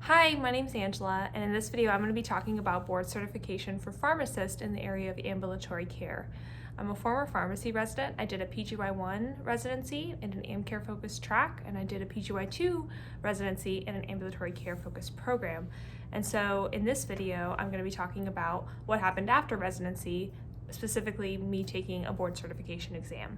Hi, my name's Angela, and in this video I'm going to be talking about board certification for pharmacist in the area of ambulatory care. I'm a former pharmacy resident. I did a PGY1 residency in an AmCare focused track, and I did a PGY2 residency in an ambulatory care focused program. And so in this video I'm going to be talking about what happened after residency, specifically me taking a board certification exam.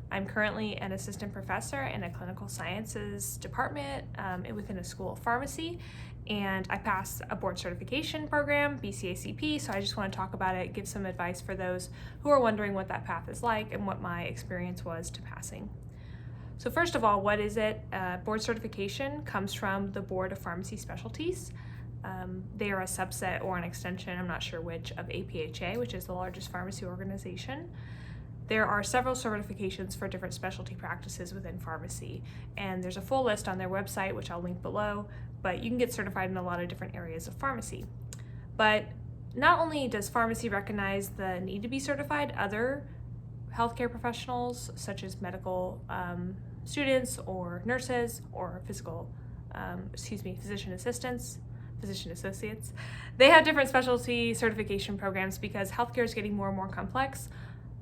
I'm currently an assistant professor in a clinical sciences department within a school of pharmacy, and I passed a board certification program, BCACP, so I just want to talk about it, give some advice for those who are wondering what that path is like and what my experience was to passing. So first of all, what is it? Board certification comes from the Board of Pharmacy Specialties. They are a subset or an extension, I'm not sure which, of APHA, which is the largest pharmacy organization. There are several certifications for different specialty practices within pharmacy, and there's a full list on their website, which I'll link below, but you can get certified in a lot of different areas of pharmacy. But not only does pharmacy recognize the need to be certified, other healthcare professionals, such as medical students or nurses or physician associates, they have different specialty certification programs because healthcare is getting more and more complex.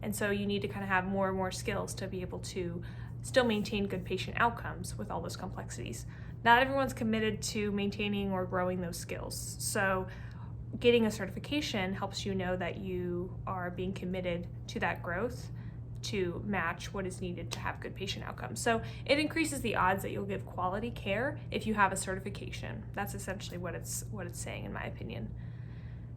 And so you need to kind of have more and more skills to be able to still maintain good patient outcomes with all those complexities. Not everyone's committed to maintaining or growing those skills. So getting a certification helps you know that you are being committed to that growth to match what is needed to have good patient outcomes. So it increases the odds that you'll give quality care if you have a certification. That's essentially what it's saying, in my opinion.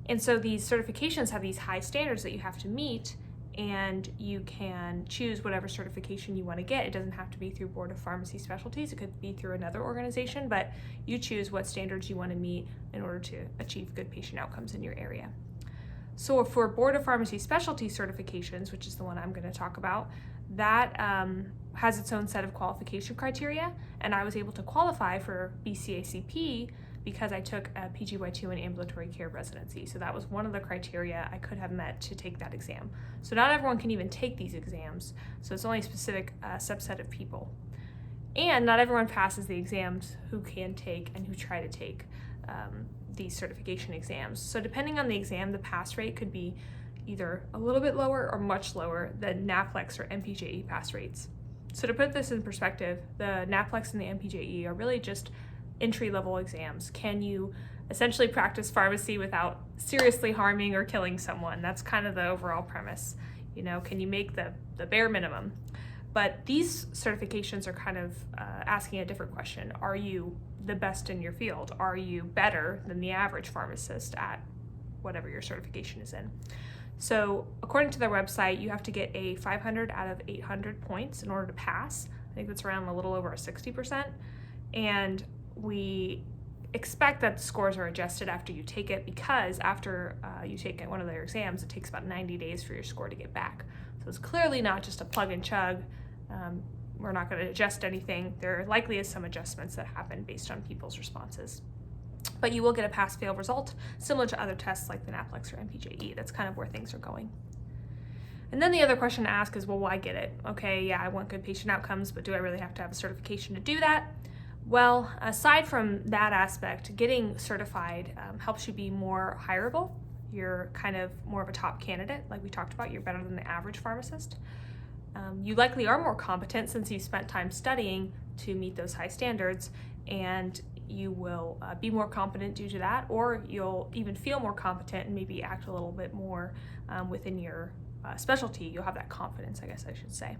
And so these certifications have these high standards that you have to meet, and you can choose whatever certification you want to get. It doesn't have to be through Board of Pharmacy Specialties. It could be through another organization, but you choose what standards you want to meet in order to achieve good patient outcomes in your area. So for Board of Pharmacy Specialty certifications, which is the one I'm going to talk about, that has its own set of qualification criteria, and I was able to qualify for BCACP because I took a PGY2 in ambulatory care residency. So that was one of the criteria I could have met to take that exam. So not everyone can even take these exams, so it's only a specific subset of people. And not everyone passes the exams who can take and who try to take these certification exams. So depending on the exam, the pass rate could be either a little bit lower or much lower than NAPLEX or MPJE pass rates. So to put this in perspective, the NAPLEX and the MPJE are really just entry-level exams. Can you essentially practice pharmacy without seriously harming or killing someone? That's kind of the overall premise. Can you make the bare minimum? But these certifications are kind of asking a different question. Are you the best in your field? Are you better than the average pharmacist at whatever your certification is in? So according to their website, you have to get a 500 out of 800 points in order to pass. I think that's around a little over a 60%. And we expect that the scores are adjusted after you take it, because after you take one of their exams, it takes about 90 days for your score to get back. So it's clearly not just a plug and chug. We're not going to adjust anything. There likely is some adjustments that happen based on people's responses. But you will get a pass-fail result similar to other tests like the NAPLEX or MPJE. That's kind of where things are going. And then the other question to ask is, well, why get it? Okay, yeah, I want good patient outcomes, but do I really have to have a certification to do that? Well, aside from that aspect, getting certified helps you be more hireable. You're kind of more of a top candidate. Like we talked about, you're better than the average pharmacist. You likely are more competent since you spent time studying to meet those high standards, and you will be more competent due to that, or you'll even feel more competent and maybe act a little bit more within your specialty. You'll have that confidence, I guess I should say.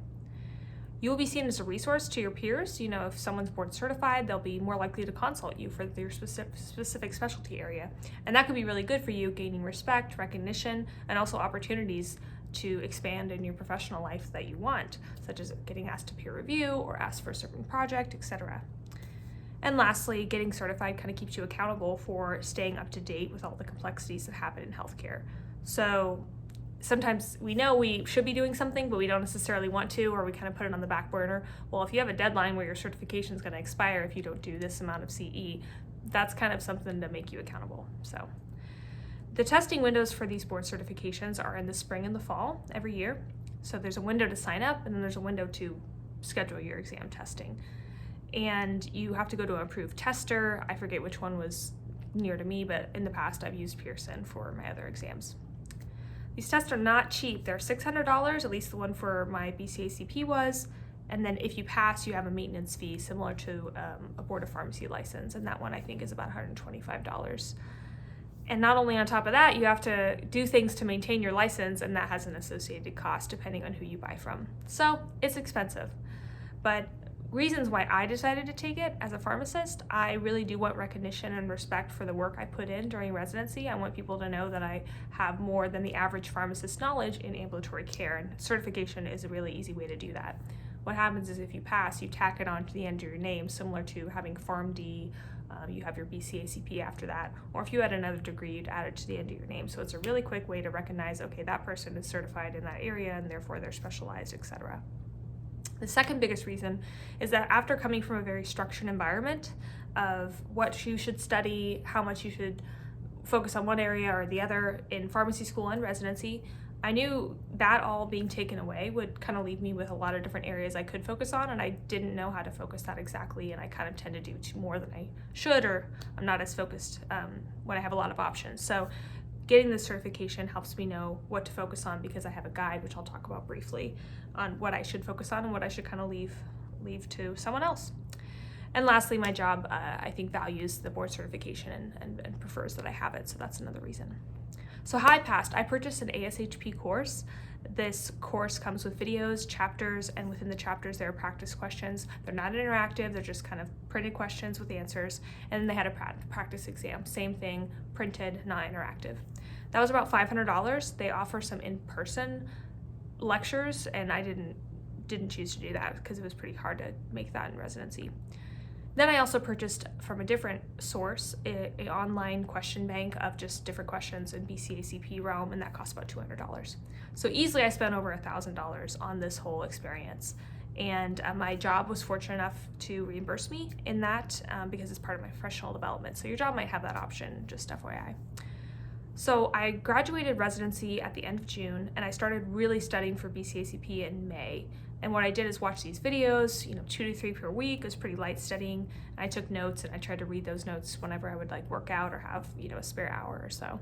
You will be seen as a resource to your peers. If someone's board certified, they'll be more likely to consult you for their specific specialty area. And that could be really good for you, gaining respect, recognition, and also opportunities to expand in your professional life that you want, such as getting asked to peer review or asked for a certain project, etc. And lastly, getting certified kind of keeps you accountable for staying up to date with all the complexities that happen in healthcare. So sometimes we know we should be doing something, but we don't necessarily want to, or we kind of put it on the back burner. Well, if you have a deadline where your certification is going to expire if you don't do this amount of CE, that's kind of something to make you accountable. So the testing windows for these board certifications are in the spring and the fall every year. So there's a window to sign up, and then there's a window to schedule your exam testing. and you have to go to an approved tester. I forget which one was near to me, but in the past I've used Pearson for my other exams. These tests are not cheap. They're $600, at least the one for my BCACP was, and then if you pass, you have a maintenance fee similar to a Board of Pharmacy license, and that one I think is about $125. And not only on top of that, you have to do things to maintain your license, and that has an associated cost depending on who you buy from. So it's expensive. But reasons why I decided to take it as a pharmacist, I really do want recognition and respect for the work I put in during residency. I want people to know that I have more than the average pharmacist knowledge in ambulatory care, and certification is a really easy way to do that. What happens is if you pass, you tack it on to the end of your name, similar to having PharmD. You have your BCACP after that, or if you had another degree, you'd add it to the end of your name. So it's a really quick way to recognize, okay, that person is certified in that area and therefore they're specialized, etc. The second biggest reason is that after coming from a very structured environment of what you should study, how much you should focus on one area or the other in pharmacy school and residency, I knew that all being taken away would kind of leave me with a lot of different areas I could focus on, and I didn't know how to focus that exactly, and I kind of tend to do more than I should, or I'm not as focused when I have a lot of options. So getting this certification helps me know what to focus on, because I have a guide, which I'll talk about briefly, on what I should focus on and what I should kind of leave to someone else. And lastly, my job, I think, values the board certification and prefers that I have it, so that's another reason. So how I passed, I purchased an ASHP course. This course comes with videos, chapters, and within the chapters there are practice questions. They're not interactive, they're just kind of printed questions with answers, and then they had a practice exam. Same thing, printed, not interactive. That was about $500. They offer some in-person lectures, and I didn't choose to do that because it was pretty hard to make that in residency. Then I also purchased from a different source an online question bank of just different questions in BCACP realm, and that cost about $200. So easily I spent over $1,000 on this whole experience. And my job was fortunate enough to reimburse me in that because it's part of my professional development. So your job might have that option, just FYI. So I graduated residency at the end of June, and I started really studying for BCACP in May. And what I did is watch these videos, 2 to 3 per week. It was pretty light studying. I took notes, and I tried to read those notes whenever I would work out or have, a spare hour or so.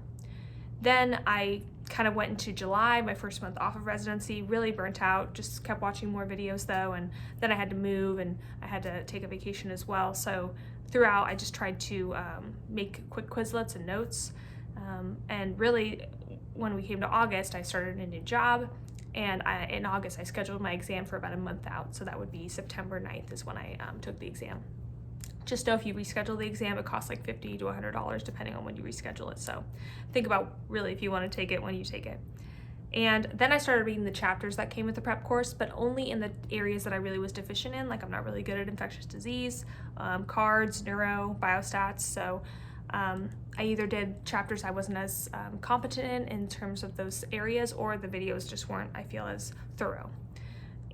Then I kind of went into July, my first month off of residency, really burnt out, just kept watching more videos though, and then I had to move and I had to take a vacation as well. So throughout, I just tried to make quick Quizlets and notes. And really, when we came to August, I started a new job. And in August, I scheduled my exam for about a month out. So that would be September 9th is when I took the exam. Just know if you reschedule the exam, it costs $50 to $100 depending on when you reschedule it. So think about really if you want to take it when you take it. And then I started reading the chapters that came with the prep course, but only in the areas that I really was deficient in. I'm not really good at infectious disease, cards, neuro, biostats. So I either did chapters I wasn't as competent in terms of those areas, or the videos just weren't, I feel, as thorough.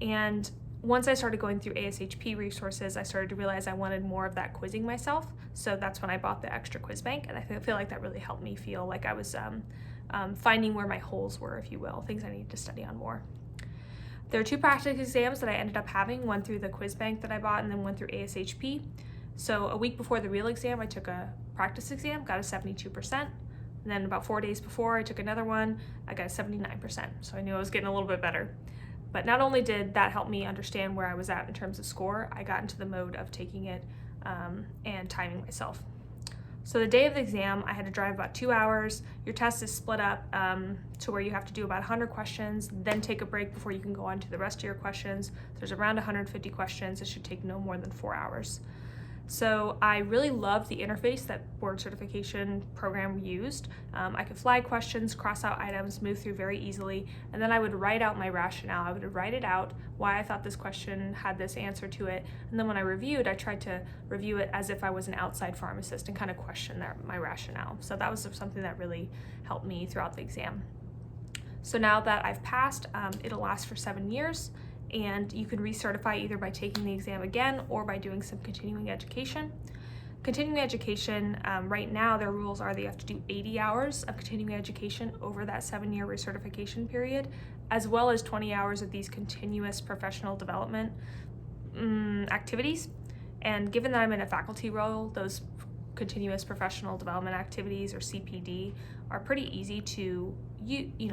And once I started going through ASHP resources, I started to realize I wanted more of that quizzing myself. So that's when I bought the extra quiz bank, and I feel like that really helped me feel like I was finding where my holes were, if you will, things I needed to study on more. There are 2 practice exams that I ended up having, one through the quiz bank that I bought and then one through ASHP. So a week before the real exam, I took a practice exam, got a 72%. And then about 4 days before, I took another one, I got a 79%. So I knew I was getting a little bit better. But not only did that help me understand where I was at in terms of score, I got into the mode of taking it and timing myself. So the day of the exam, I had to drive about 2 hours. Your test is split up to where you have to do about 100 questions, then take a break before you can go on to the rest of your questions. There's around 150 questions. It should take no more than 4 hours. So I really loved the interface that board certification program used. I could flag questions, cross out items, move through very easily, and then I would write out my rationale. I would write it out, why I thought this question had this answer to it, and then when I reviewed, I tried to review it as if I was an outside pharmacist and kind of question my rationale. So that was something that really helped me throughout the exam. So now that I've passed, it'll last for 7 years. And you can recertify either by taking the exam again or by doing some continuing education. Continuing education, right now their rules are that you have to do 80 hours of continuing education over that 7-year recertification period, as well as 20 hours of these continuous professional development activities. And given that I'm in a faculty role, those continuous professional development activities, or CPD, are pretty easy to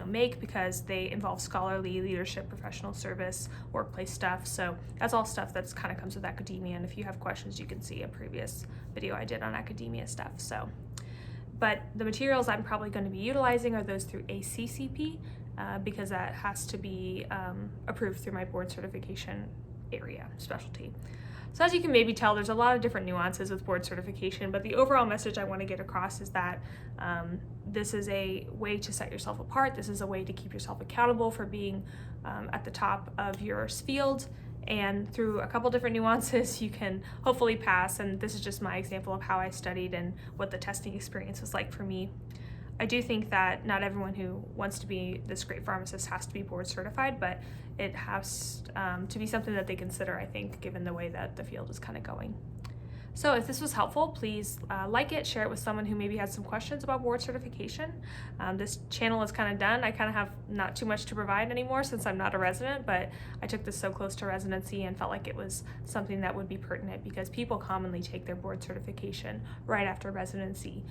make because they involve scholarly leadership, professional service, workplace stuff. So that's all stuff that's kind of comes with academia. And if you have questions, you can see a previous video I did on academia stuff. But the materials I'm probably going to be utilizing are those through ACCP because that has to be approved through my board certification area specialty. So as you can maybe tell, there's a lot of different nuances with board certification, but the overall message I want to get across is that this is a way to set yourself apart. This is a way to keep yourself accountable for being at the top of your field, and through a couple different nuances you can hopefully pass. And this is just my example of how I studied and what the testing experience was like for me. I do think that not everyone who wants to be this great pharmacist has to be board certified, but it has to be something that they consider, I think, given the way that the field is kind of going. So if this was helpful, please like it, share it with someone who maybe has some questions about board certification. This channel is kind of done. I kind of have not too much to provide anymore since I'm not a resident, but I took this so close to residency and felt like it was something that would be pertinent because people commonly take their board certification right after residency.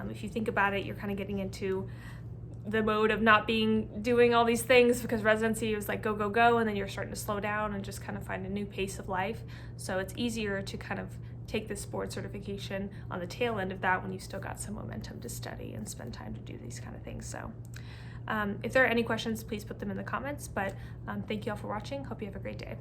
If you think about it, you're kind of getting into the mode of not doing all these things because residency was like go, go, go, and then you're starting to slow down and just kind of find a new pace of life. So it's easier to kind of take this board certification on the tail end of that when you've still got some momentum to study and spend time to do these kind of things. So if there are any questions, please put them in the comments, but thank you all for watching. Hope you have a great day.